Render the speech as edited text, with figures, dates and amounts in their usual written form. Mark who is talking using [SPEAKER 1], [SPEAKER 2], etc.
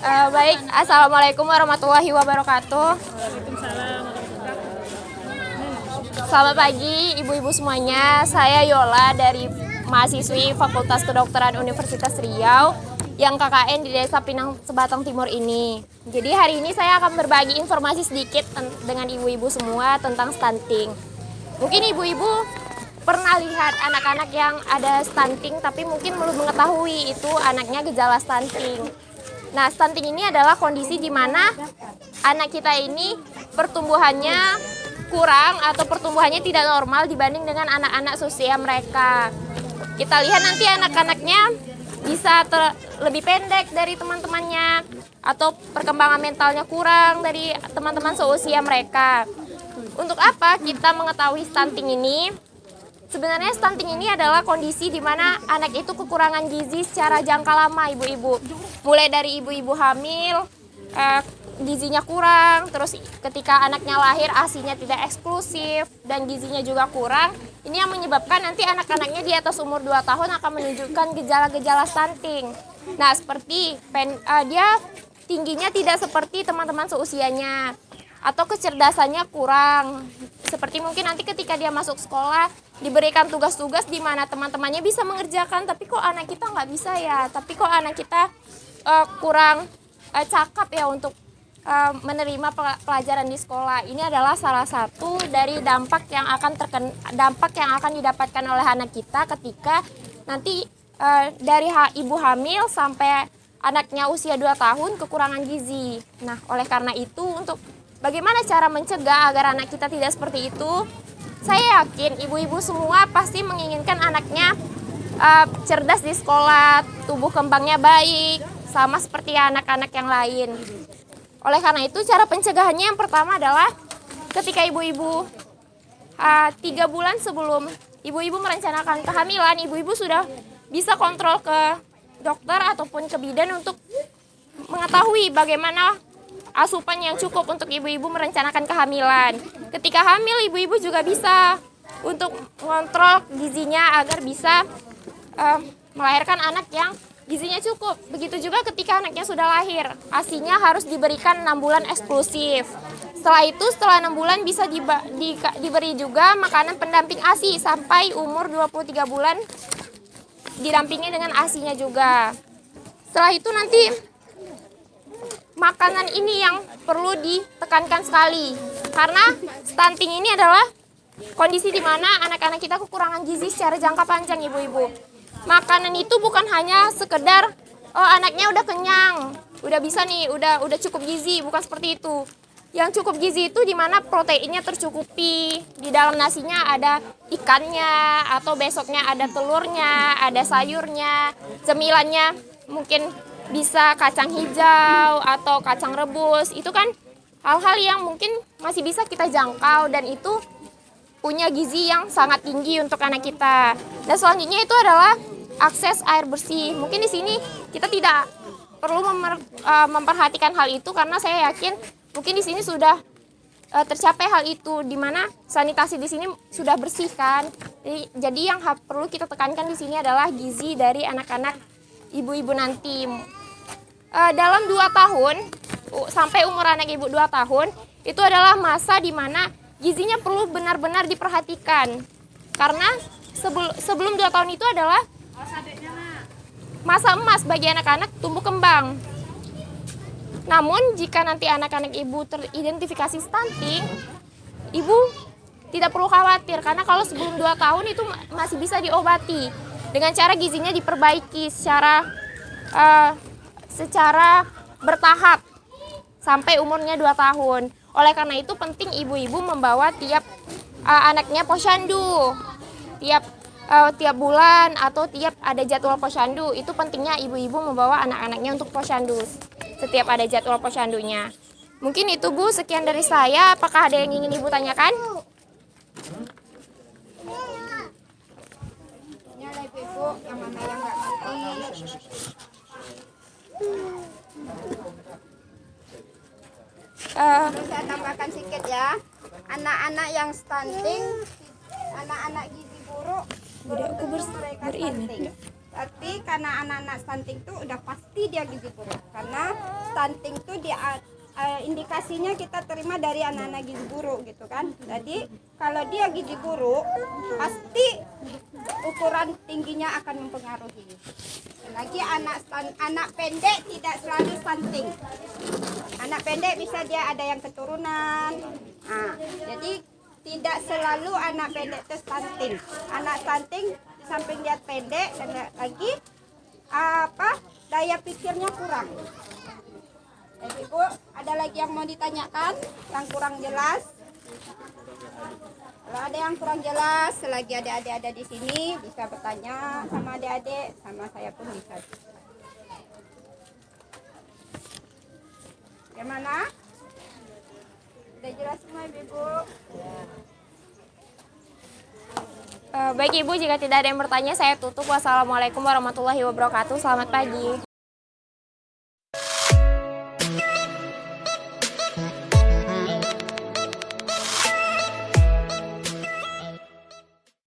[SPEAKER 1] Baik, Assalamualaikum warahmatullahi wabarakatuh. Selamat pagi ibu-ibu semuanya. Saya Yola dari mahasiswi Fakultas Kedokteran Universitas Riau yang KKN di Desa Pinang Sebatang Timur ini. Jadi hari ini saya akan berbagi informasi sedikit dengan ibu-ibu semua tentang stunting. Mungkin ibu-ibu pernah lihat anak-anak yang ada stunting tapi mungkin belum mengetahui itu anaknya gejala stunting. Nah, stunting ini adalah kondisi di mana anak kita ini pertumbuhannya kurang atau pertumbuhannya tidak normal dibanding dengan anak-anak seusia mereka. Kita lihat nanti anak-anaknya bisa lebih pendek dari teman-temannya atau perkembangan mentalnya kurang dari teman-teman seusia mereka. Untuk apa kita mengetahui stunting ini? Sebenarnya stunting ini adalah kondisi di mana anak itu kekurangan gizi secara jangka lama, ibu-ibu. Mulai dari ibu-ibu hamil, gizinya kurang, terus ketika anaknya lahir ASI-nya tidak eksklusif dan gizinya juga kurang. Ini yang menyebabkan nanti anak-anaknya di atas umur 2 tahun akan menunjukkan gejala-gejala stunting. Nah, seperti dia tingginya tidak seperti teman-teman seusianya atau kecerdasannya kurang. Seperti mungkin nanti ketika dia masuk sekolah diberikan tugas-tugas di mana teman-temannya bisa mengerjakan, tapi kok anak kita nggak bisa ya, tapi kok anak kita kurang cakap ya untuk menerima pelajaran di sekolah. Ini adalah salah satu dari dampak yang akan didapatkan oleh anak kita ketika nanti dari ibu hamil sampai anaknya usia 2 tahun kekurangan gizi. Nah, oleh karena itu untuk bagaimana cara mencegah agar anak kita tidak seperti itu? Saya yakin ibu-ibu semua pasti menginginkan anaknya cerdas di sekolah, tumbuh kembangnya baik, sama seperti anak-anak yang lain. Oleh karena itu, cara pencegahannya yang pertama adalah ketika ibu-ibu 3 bulan sebelum ibu-ibu merencanakan kehamilan, ibu-ibu sudah bisa kontrol ke dokter ataupun ke bidan untuk mengetahui bagaimana asupan yang cukup untuk ibu-ibu merencanakan kehamilan. Ketika hamil, ibu-ibu juga bisa untuk mengontrol gizinya agar bisa melahirkan anak yang gizinya cukup. Begitu juga ketika anaknya sudah lahir, ASI-nya harus diberikan 6 bulan eksklusif. Setelah itu, setelah 6 bulan bisa diberi juga makanan pendamping ASI sampai umur 23 bulan didampingi dengan ASI-nya juga. Setelah itu nanti makanan ini yang perlu ditekankan sekali, karena stunting ini adalah kondisi di mana anak-anak kita kekurangan gizi secara jangka panjang, ibu-ibu. Makanan itu bukan hanya sekedar anaknya udah kenyang, udah bisa nih, udah cukup gizi, bukan seperti itu. Yang cukup gizi itu di mana proteinnya tercukupi, di dalam nasinya ada ikannya, atau besoknya ada telurnya, ada sayurnya, cemilannya mungkin bisa kacang hijau atau kacang rebus. Itu kan hal-hal yang mungkin masih bisa kita jangkau dan itu punya gizi yang sangat tinggi untuk anak kita. Dan selanjutnya itu adalah akses air bersih. Mungkin di sini kita tidak perlu memperhatikan hal itu karena saya yakin mungkin di sini sudah tercapai hal itu, di mana sanitasi di sini sudah bersih kan. Jadi yang perlu kita tekankan di sini adalah gizi dari anak-anak ibu-ibu nanti. Dalam 2 tahun sampai umur anak ibu 2 tahun itu adalah masa di mana gizinya perlu benar-benar diperhatikan. Karena sebelum 2 tahun itu adalah masa emas bagi anak-anak tumbuh kembang. Namun jika nanti anak-anak ibu teridentifikasi stunting, ibu tidak perlu khawatir karena kalau sebelum 2 tahun itu masih bisa diobati dengan cara gizinya diperbaiki secara bertahap sampai umurnya 2 tahun. Oleh karena itu penting ibu-ibu membawa tiap anaknya posyandu tiap bulan atau tiap ada jadwal posyandu. Itu pentingnya ibu-ibu membawa anak-anaknya untuk posyandu setiap ada jadwal posyandunya. Mungkin itu Bu, sekian dari saya. Apakah ada yang ingin Ibu tanyakan?
[SPEAKER 2] Saya tambahkan sedikit ya. Anak-anak yang stunting, anak-anak gizi buruk,
[SPEAKER 1] Udah aku
[SPEAKER 2] mereka
[SPEAKER 1] berini.
[SPEAKER 2] stunting. Tapi karena anak-anak stunting tuh udah pasti dia gizi buruk. Karena stunting tuh dia indikasinya kita terima dari anak-anak gizi buruk gitu kan. Jadi kalau dia gizi buruk pasti ukuran tingginya akan mempengaruhi. Lagi anak pendek tidak selalu stunting. Anak pendek bisa dia ada yang keturunan. Jadi tidak selalu anak pendek itu stunting. Anak stunting di samping dia pendek dan lagi daya pikirnya kurang. Jadi Bu, ada lagi yang mau ditanyakan yang kurang jelas? Kalau ada yang kurang jelas, selagi adik-adik ada di sini bisa bertanya sama adik-adik, sama saya pun bisa. Gimana? Udah jelas semua Ibu?
[SPEAKER 1] Baik Ibu, jika tidak ada yang bertanya saya tutup. Wassalamualaikum warahmatullahi wabarakatuh. Selamat pagi.